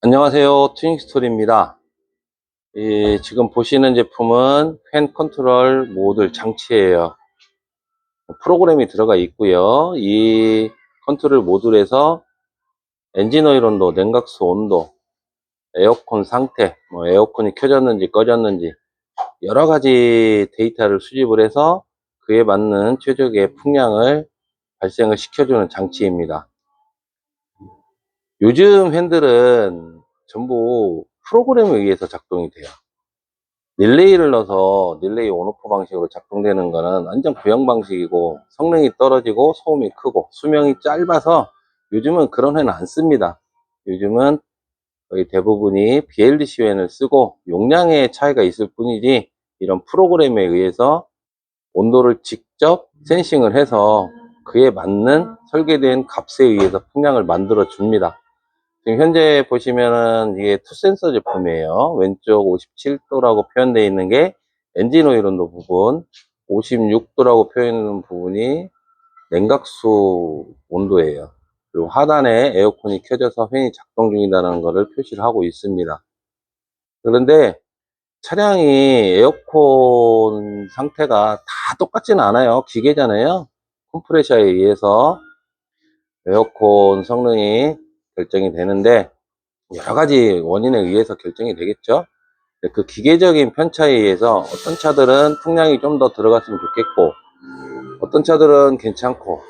안녕하세요. 튜닝스토리입니다. 지금 보시는 제품은 팬 컨트롤 모듈 장치예요. 프로그램이 들어가 있고요. 이 컨트롤 모듈에서 엔진 오일 온도, 냉각수 온도, 에어컨 상태, 에어컨이 켜졌는지 꺼졌는지 여러 가지 데이터를 수집을 해서 그에 맞는 최적의 풍량을 발생을 시켜주는 장치입니다. 요즘 핸들은 전부 프로그램에 의해서 작동이 돼요. 릴레이를 넣어서 릴레이 온오프 방식으로 작동되는 거는 완전 구형 방식이고, 성능이 떨어지고 소음이 크고 수명이 짧아서 요즘은 그런 회는 안 씁니다. 요즘은 거의 대부분이 BLDC 웬을 쓰고 용량의 차이가 있을 뿐이지, 이런 프로그램에 의해서 온도를 직접 센싱을 해서 그에 맞는 설계된 값에 의해서 풍량을 만들어 줍니다. 지금 현재 보시면은 이게 투센서 제품이에요. 왼쪽 57도라고 표현되어 있는 게 엔진 오일 온도 부분, 56도라고 표현하는 부분이 냉각수 온도예요. 그리고 하단에 에어컨이 켜져서 팬이 작동 중이라는 것을 표시를 하고 있습니다. 그런데 차량이 에어컨 상태가 다 똑같지는 않아요. 기계잖아요. 컴프레셔에 의해서 에어컨 성능이 결정이 되는데, 여러 가지 원인에 의해서 결정이 되겠죠. 그 기계적인 편차에 의해서 어떤 차들은 풍량이 좀 더 들어갔으면 좋겠고, 어떤 차들은 괜찮고,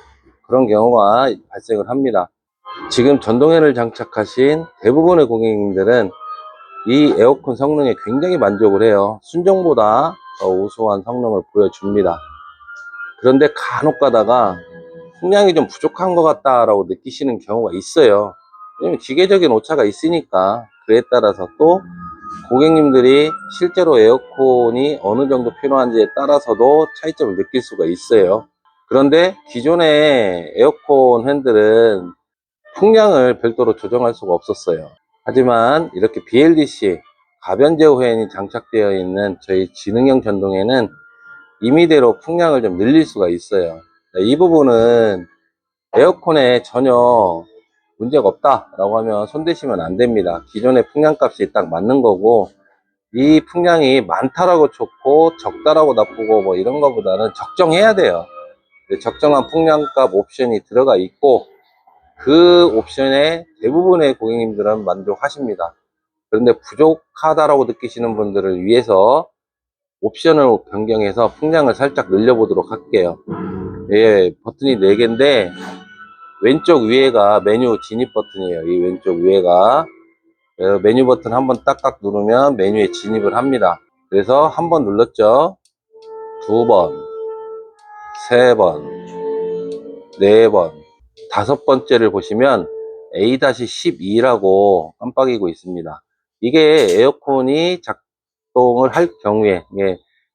그런 경우가 발생을 합니다. 지금 전동회를 장착하신 대부분의 고객님들은 이 에어컨 성능에 굉장히 만족을 해요. 순정보다 더 우수한 성능을 보여줍니다. 그런데 간혹 가다가 풍량이 좀 부족한 것 같다라고 느끼시는 경우가 있어요. 왜냐면 기계적인 오차가 있으니까. 그에 따라서 또 고객님들이 실제로 에어컨이 어느 정도 필요한지에 따라서도 차이점을 느낄 수가 있어요. 그런데 기존의 에어컨 핸들은 풍량을 별도로 조정할 수가 없었어요. 하지만 이렇게 BLDC 가변 제어 회원이 장착되어 있는 저희 지능형 전동에는 임의대로 풍량을 좀 늘릴 수가 있어요. 이 부분은 에어컨에 전혀 문제가 없다라고 하면 손대시면 안 됩니다. 기존의 풍량값이 딱 맞는 거고, 이 풍량이 많다라고 좋고 적다라고 나쁘고 뭐 이런 거보다는 적정해야 돼요. 적정한 풍량값 옵션이 들어가 있고, 그 옵션에 대부분의 고객님들은 만족하십니다. 그런데 부족하다라고 느끼시는 분들을 위해서 옵션을 변경해서 풍량을 살짝 늘려보도록 할게요. 예, 버튼이 4개인데 왼쪽 위에가 메뉴 진입 버튼이에요. 이 왼쪽 위에가 메뉴 버튼 한번 딱딱 누르면 메뉴에 진입을 합니다. 그래서 한 번 눌렀죠. 2번, 3번, 4번, 5번째를 보시면 A-12라고 깜빡이고 있습니다. 이게 에어컨이 작동을 할 경우에,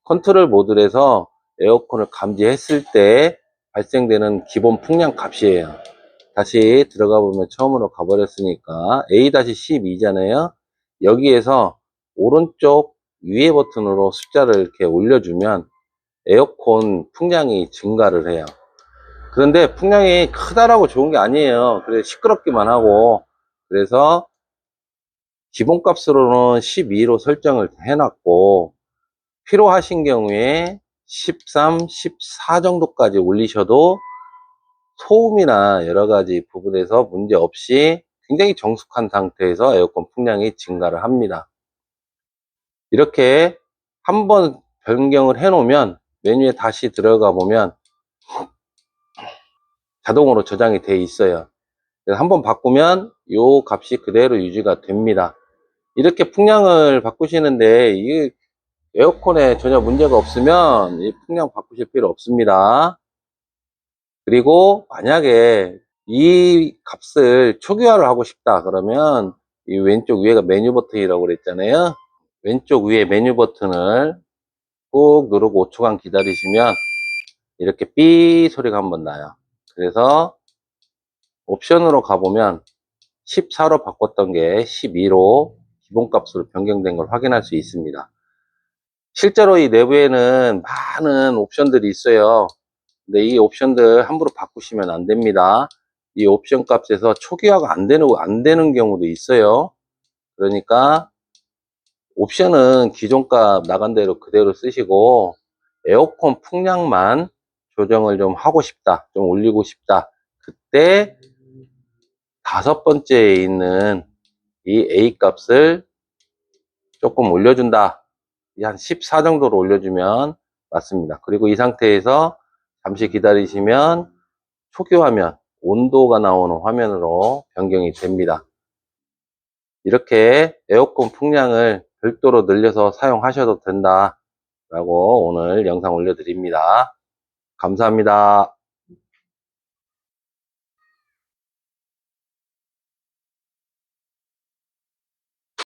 컨트롤 모듈에서 에어컨을 감지했을 때 발생되는 기본 풍량 값이에요. 다시 들어가 보면 처음으로 가버렸으니까 A-12잖아요. 여기에서 오른쪽 위에 버튼으로 숫자를 이렇게 올려주면 에어컨 풍량이 증가를 해요. 그런데 풍량이 크다라고 좋은 게 아니에요. 그래서 시끄럽기만 하고, 그래서 기본값으로는 12로 설정을 해놨고, 필요하신 경우에 13, 14 정도까지 올리셔도 소음이나 여러 가지 부분에서 문제 없이 굉장히 정숙한 상태에서 에어컨 풍량이 증가를 합니다. 이렇게 한번 변경을 해 놓으면 메뉴에 다시 들어가 보면 자동으로 저장이 돼 있어요. 그래서 한번 바꾸면 이 값이 그대로 유지가 됩니다. 이렇게 풍량을 바꾸시는데 이 에어컨에 전혀 문제가 없으면 이 풍량 바꾸실 필요 없습니다. 그리고 만약에 이 값을 초기화를 하고 싶다 그러면 이 왼쪽 위에가 메뉴 버튼이라고 그랬잖아요. 왼쪽 위에 메뉴 버튼을 꾹 누르고 5초간 기다리시면 이렇게 삐 소리가 한번 나요. 그래서 옵션으로 가보면 14로 바꿨던 게 12로 기본값으로 변경된 걸 확인할 수 있습니다. 실제로 이 내부에는 많은 옵션들이 있어요. 근데 이 옵션들 함부로 바꾸시면 안 됩니다. 이 옵션 값에서 초기화가 안 되는 경우도 있어요. 그러니까 옵션은 기존 값 나간 대로 그대로 쓰시고 에어컨 풍량만 조정을 좀 하고 싶다, 좀 올리고 싶다, 그때 다섯 번째에 있는 이 A 값을 조금 올려준다, 한 14 정도로 올려주면 맞습니다. 그리고 이 상태에서 잠시 기다리시면 초기 화면, 온도가 나오는 화면으로 변경이 됩니다. 이렇게 에어컨 풍량을 별도로 늘려서 사용하셔도 된다 라고 오늘 영상 올려드립니다. 감사합니다.